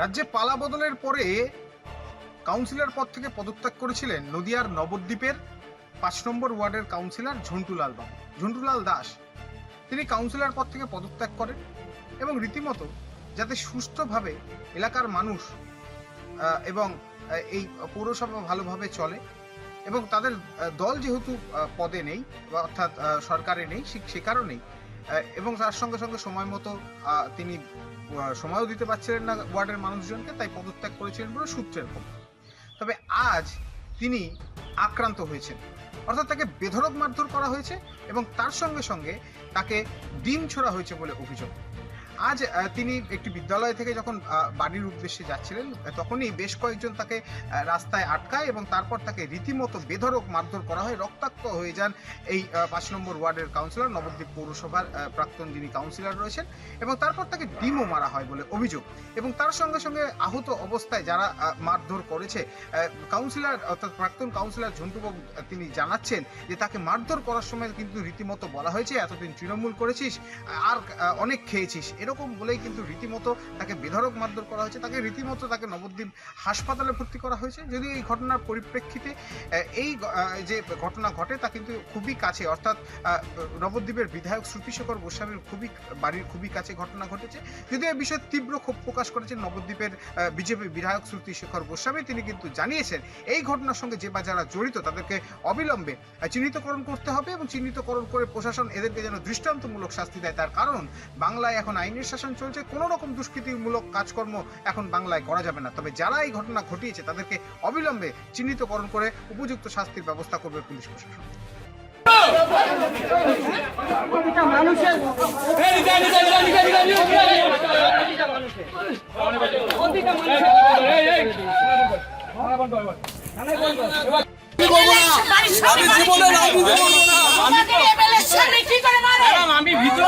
রাজ্যে পালা বদলের পরে কাউন্সিলর পদ থেকে পদত্যাগ করেছিলেন নদিয়ার নবদ্বীপের ৫ নম্বর ওয়ার্ডের কাউন্সিলর ঝন্টুলাল দাস। তিনি কাউন্সিলর পদ থেকে পদত্যাগ করেন এবং রীতিমতো যাতে সুষ্ঠুভাবে এলাকার মানুষ এবং এই পৌরসভা ভালোভাবে চলে এবং তাদের দল যেহেতু পদে নেই অর্থাৎ সরকারে নেই, সে কারণেই এবং তার সঙ্গে সঙ্গে সময় মতো তিনি সময়ও দিতে পারছিলেন না ওয়ার্ডের মানুষজনকে, তাই পদত্যাগ করেছিলেন বলে সূত্রের খবর। তবে আজ তিনি আক্রান্ত হয়েছেন, অর্থাৎ তাকে বেধড়ক মারধর করা হয়েছে এবং তার সঙ্গে সঙ্গে তাকে ডিম ছোড়া হয়েছে বলে অভিযোগ। আজ তিনি একটি বিদ্যালয় থেকে যখন বাড়ির উদ্দেশ্যে যাচ্ছিলেন তখনই বেশ কয়েকজন তাকে রাস্তায় আটকায় এবং তারপর তাকে রীতিমতো বেধড়ক মারধর করা হয়। রক্তাক্ত হয়ে যান এই ৫ নম্বর ওয়ার্ডের কাউন্সিলর, নবদ্বীপ পৌরসভার প্রাক্তন যিনি কাউন্সিলর রয়েছেন, এবং তারপর তাকে ডিমও মারা হয় বলে অভিযোগ। এবং তার সঙ্গে সঙ্গে আহত অবস্থায় যারা মারধর করেছে, কাউন্সিলর অর্থাৎ প্রাক্তন কাউন্সিলর ঝন্টুবাবু তিনি জানাচ্ছেন যে তাকে মারধর করার সময় কিন্তু রীতিমতো বলা হয়েছে এতদিন তৃণমূল করেছিস আর অনেক খেয়েছিস, এরকম বলেই কিন্তু রীতিমতো তাকে বেধড়ক মারধর করা হয়েছে। তাকে রীতিমতো তাকে নবদ্বীপ হাসপাতালে ভর্তি করা হয়েছে। যদিও এই ঘটনার পরিপ্রেক্ষিতে এই যে ঘটনা ঘটে তা কিন্তু খুবই কাছে, অর্থাৎ নবদ্বীপের বিধায়ক শ্রুতিশেখর গোস্বামীর বাড়ির খুবই কাছে ঘটনা ঘটেছে। যদিও এই বিষয়ে তীব্র ক্ষোভ প্রকাশ করেছেন নবদ্বীপের বিজেপি বিধায়ক শ্রুতিশেখর গোস্বামী। তিনি কিন্তু জানিয়েছেন এই ঘটনার সঙ্গে যে বা যারা জড়িত তাদেরকে অবিলম্বে চিহ্নিতকরণ করতে হবে এবং চিহ্নিতকরণ করে প্রশাসন এদেরকে যেন দৃষ্টান্তমূলক শাস্তি দেয়। তার কারণ বাংলায় এখন আইনের শাসন চলছে, কোনো রকম দুষ্কৃতিমূলক কাজকর্ম এখন বাংলায় করা যাবে না। তবে যারা এই ঘটনা ঘটিয়েছে তাদেরকে অবিলম্বে চিহ্নিতকরণ করে উপযুক্ত শাস্তির ব্যবস্থা করবে পুলিশ প্রশাসন। আমি ভিতরে